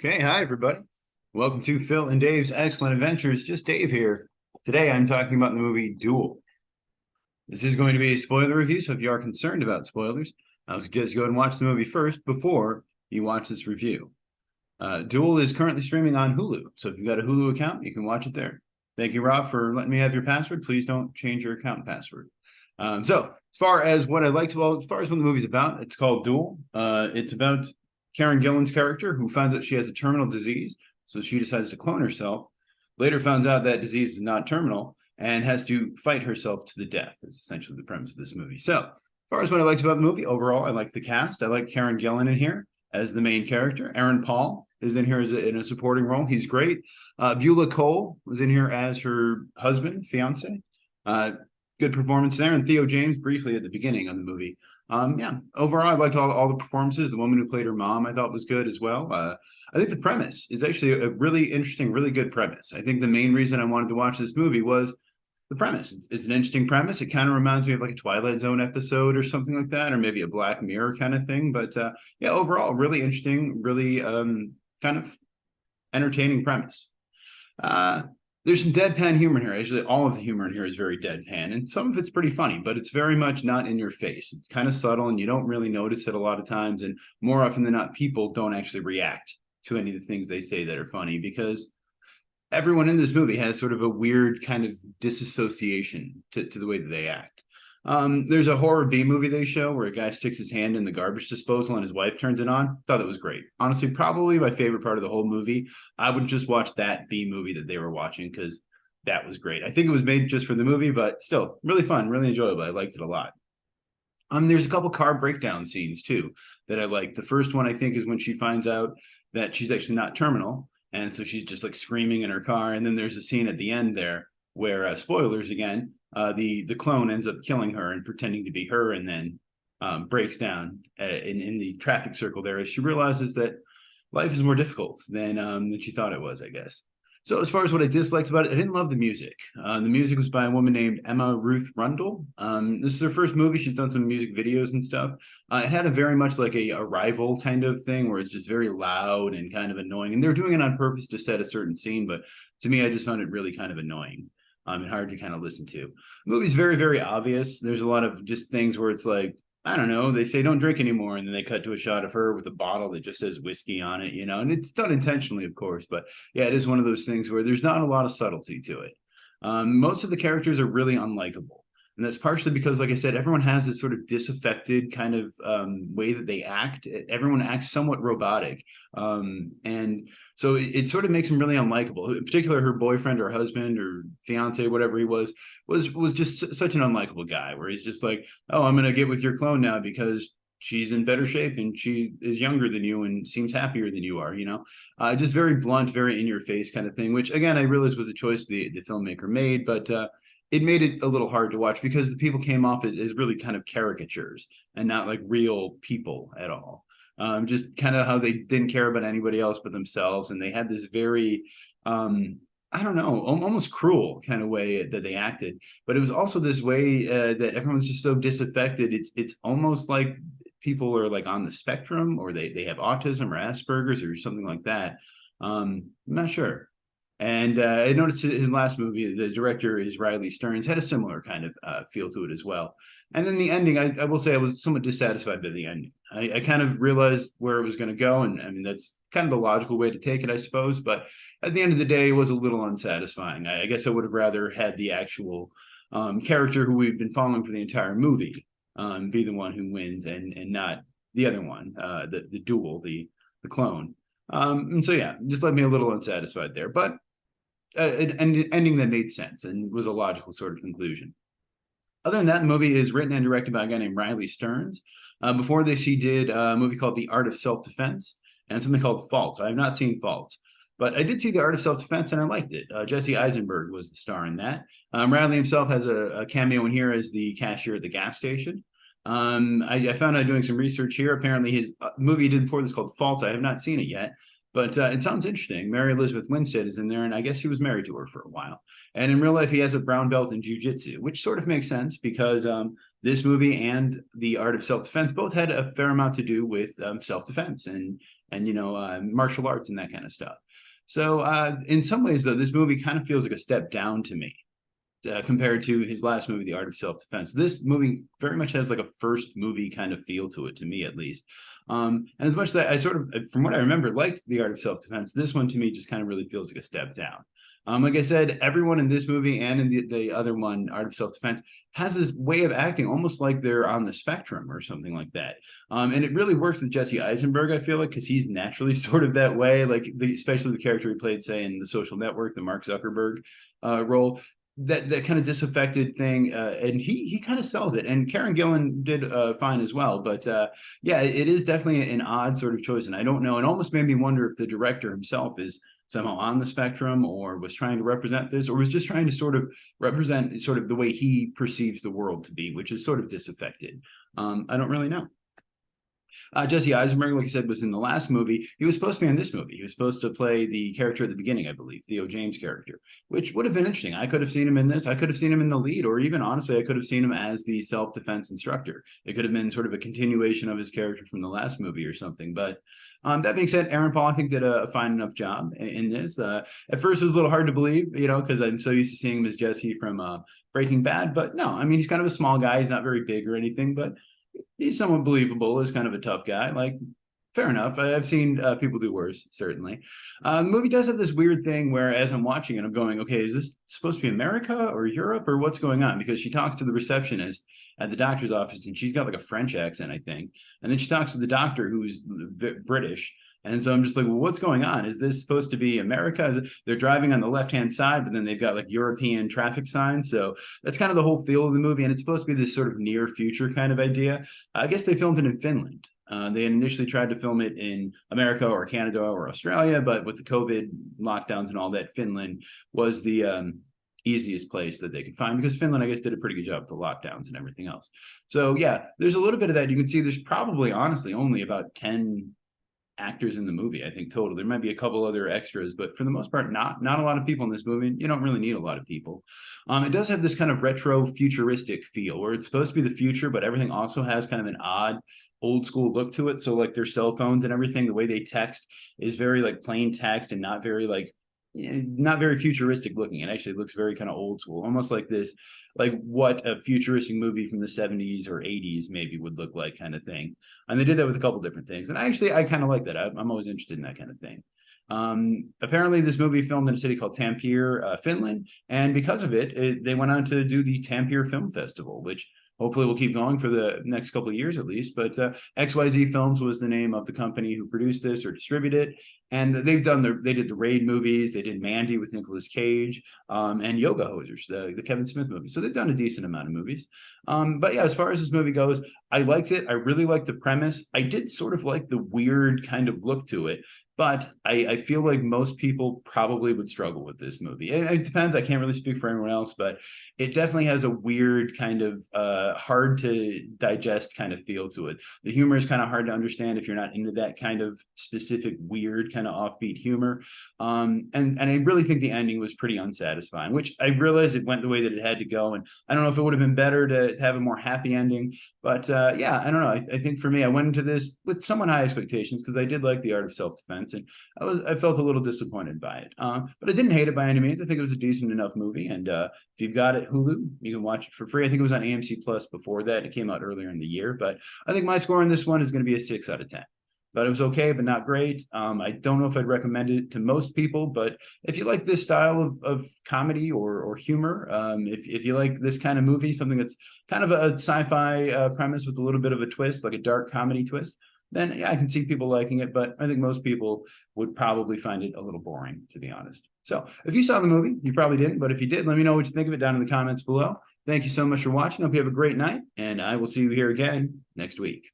Okay, hi everybody. Welcome to Phil and Dave's Excellent Adventures. Just Dave here. Today I'm talking about the movie Duel. This is going to be a spoiler review, so if you are concerned about spoilers, I would suggest you go and watch the movie first before you watch this review. Duel is currently streaming on Hulu, so if you've got a Hulu account, you can watch it there. Thank you, Rob, for letting me have your password. Please don't change your account password. So as far as what I liked, well, as far as what the movie's about, it's called Duel. It's about Karen Gillan's character, who finds out she has a terminal disease, so she decides to clone herself. Later finds out that disease is not terminal and has to fight herself to the death. That's essentially the premise of this movie. So as far as what I liked about the movie, overall, I like the cast. I like Karen Gillan in here as the main character. Aaron Paul is in here in a supporting role. He's great. Beulah Koale was in here as her husband, fiance. Good performance there. And Theo James briefly at the beginning of the movie. Overall, I liked all the performances. The woman who played her mom, I thought was good as well. I think the premise is actually a really interesting, really good premise. I think the main reason I wanted to watch this movie was the premise. It's an interesting premise. It kind of reminds me of like a Twilight Zone episode or something like that, or maybe a Black Mirror kind of thing. But overall, really interesting, really kind of entertaining premise. There's some deadpan humor in here. Actually, all of the humor in here is very deadpan, and some of it's pretty funny, but it's very much not in your face. It's kind of subtle, and you don't really notice it a lot of times. And more often than not, people don't actually react to any of the things they say that are funny because everyone in this movie has sort of a weird kind of disassociation to the way that they act. There's a horror B movie they show where a guy sticks his hand in the garbage disposal and his wife turns it on. Thought that was great. Honestly, probably my favorite part of the whole movie. I would just watch that B movie that they were watching because that was great. I think it was made just for the movie, but still really fun, really enjoyable. I liked it a lot. There's a couple car breakdown scenes too that I like. The first one I think is when she finds out that she's actually not terminal, and so she's just like screaming in her car. And then there's a scene at the end there where spoilers again. The clone ends up killing her and pretending to be her, and then breaks down in the traffic circle there as she realizes that life is more difficult than she thought it was, I guess. So as far as what I disliked about it, I didn't love the music. The music was by a woman named Emma Ruth Rundle. This is her first movie. She's done some music videos and stuff. It had a very much like a Rival kind of thing where it's just very loud and kind of annoying. And they're doing it on purpose to set a certain scene, but to me, I just found it really kind of annoying. And hard to kind of listen to. The movie's very, very obvious. There's a lot of just things where it's like, I don't know, they say don't drink anymore, and then they cut to a shot of her with a bottle that just says whiskey on it, and it's done intentionally, of course, but yeah, it is one of those things where there's not a lot of subtlety to it. Most of the characters are really unlikable. And that's partially because, like I said, everyone has this sort of disaffected kind of way that they act. Everyone acts somewhat robotic. And so it sort of makes them really unlikable. In particular, her boyfriend or husband or fiance, whatever he was just such an unlikable guy where he's just like, oh, I'm going to get with your clone now because she's in better shape and she is younger than you and seems happier than you are, just very blunt, very in your face kind of thing, which again, I realized was a choice the filmmaker made, but it made it a little hard to watch because the people came off as really kind of caricatures and not like real people at all. Just kind of how they didn't care about anybody else but themselves. And they had this very, I don't know, almost cruel kind of way that they acted. But it was also this way that everyone's just so disaffected. It's almost like people are like on the spectrum or they have autism or Asperger's or something like that. I'm not sure. And I noticed his last movie, the director is Riley Stearns, had a similar kind of feel to it as well. And then the ending, I will say I was somewhat dissatisfied by the ending. I kind of realized where it was going to go. And I mean, that's kind of the logical way to take it, I suppose. But at the end of the day, it was a little unsatisfying. I guess I would have rather had the actual character who we've been following for the entire movie be the one who wins and not the other one, the duel, the clone. And so, yeah, just left me a little unsatisfied there. But an ending that made sense and was a logical sort of conclusion. Other than that, the movie is written and directed by a guy named Riley Stearns. Before this, he did a movie called The Art of Self-Defense and something called Faults. I have not seen Faults, but I did see The Art of Self-Defense and I liked it. Jesse Eisenberg was the star in that. Riley himself has a cameo in here as the cashier at the gas station. I found out doing some research here. Apparently, his movie he did before this called Faults. I have not seen it yet. But it sounds interesting. Mary Elizabeth Winstead is in there, and I guess he was married to her for a while. And in real life, he has a brown belt in jiu-jitsu, which sort of makes sense because this movie and The Art of Self-Defense both had a fair amount to do with self-defense and and martial arts and that kind of stuff. So in some ways, though, this movie kind of feels like a step down to me. Compared to his last movie, The Art of Self-Defense. This movie very much has like a first movie kind of feel to it, to me at least. And as much as I sort of, from what I remember, liked The Art of Self-Defense, this one to me just kind of really feels like a step down. Like I said, everyone in this movie and in the other one, Art of Self-Defense, has this way of acting almost like they're on the spectrum or something like that. And it really works with Jesse Eisenberg, I feel like, because he's naturally sort of that way, like especially the character he played, say, in The Social Network, the Mark Zuckerberg role. That kind of disaffected thing, and he kind of sells it. And Karen Gillan did fine as well. But yeah, it is definitely an odd sort of choice, and I don't know. It almost made me wonder if the director himself is somehow on the spectrum, or was trying to represent this, or was just trying to sort of represent sort of the way he perceives the world to be, which is sort of disaffected. I don't really know. Jesse Eisenberg, like I said, was in the last movie. He was supposed to be in this movie. He was supposed to play the character at the beginning, I believe, Theo James' character, which would have been interesting. I could have seen him in this. I could have seen him in the lead, or even honestly, I could have seen him as the self-defense instructor. It could have been sort of a continuation of his character from the last movie or something. But that being said, Aaron Paul, I think, did a fine enough job in this. At first, it was a little hard to believe, because I'm so used to seeing him as Jesse from Breaking Bad. But no, I mean, he's kind of a small guy. He's not very big or anything, but he's somewhat believable as kind of a tough guy. Like, fair enough. I've seen people do worse, certainly. The movie does have this weird thing where, as I'm watching it, I'm going, okay, is this supposed to be America or Europe, or what's going on? Because she talks to the receptionist at the doctor's office, and she's got like a French accent, I think. And then she talks to the doctor, who's British. And so I'm just like, well, what's going on? Is this supposed to be America? They're driving on the left-hand side, but then they've got like European traffic signs. So that's kind of the whole feel of the movie. And it's supposed to be this sort of near future kind of idea. I guess they filmed it in Finland. They initially tried to film it in America or Canada or Australia, but with the COVID lockdowns and all that, Finland was the easiest place that they could find, because Finland, I guess, did a pretty good job with the lockdowns and everything else. So yeah, there's a little bit of that. You can see there's probably, honestly, only about 10 actors in the movie, I think, total. There might be a couple other extras, but for the most part, not a lot of people in this movie. You don't really need a lot of people. It does have this kind of retro futuristic feel, where it's supposed to be the future, but everything also has kind of an odd old school look to it. So like their cell phones and everything, the way they text is very like plain text and not very futuristic looking. It actually looks very kind of old school, almost like this, like what a futuristic movie from the 70s or 80s maybe would look like, kind of thing. And they did that with a couple different things. And I kind of like that. I'm always interested in that kind of thing. Apparently this movie filmed in a city called Tampere, Finland. And because of it, they went on to do the Tampere Film Festival, which hopefully we'll keep going for the next couple of years at least. But XYZ Films was the name of the company who produced this or distributed it. And they did the Raid movies. They did Mandy with Nicolas Cage, and Yoga Hosers, the Kevin Smith movie. So they've done a decent amount of movies. But yeah, as far as this movie goes, I liked it. I really liked the premise. I did sort of like the weird kind of look to it. But I feel like most people probably would struggle with this movie. It depends. I can't really speak for anyone else, but it definitely has a weird kind of hard to digest kind of feel to it. The humor is kind of hard to understand if you're not into that kind of specific weird kind of offbeat humor. And I really think the ending was pretty unsatisfying, which I realized it went the way that it had to go. And I don't know if it would have been better to have a more happy ending. But yeah, I don't know. I think for me, I went into this with somewhat high expectations because I did like The Art of Self-Defense. And I felt a little disappointed by it, but I didn't hate it by any means. I think it was a decent enough movie, and if you've got it Hulu, you can watch it for free. I think it was on AMC Plus before that. It came out earlier in the year, but I think my score on this one is going to be a 6 out of 10. But it was okay, but not great. I don't know if I'd recommend it to most people, but if you like this style of comedy or humor, if you like this kind of movie, something that's kind of a sci-fi premise with a little bit of a twist, like a dark comedy twist, then yeah, I can see people liking it, but I think most people would probably find it a little boring, to be honest. So if you saw the movie, you probably didn't, but if you did, let me know what you think of it down in the comments below. Thank you so much for watching. Hope you have a great night, and I will see you here again next week.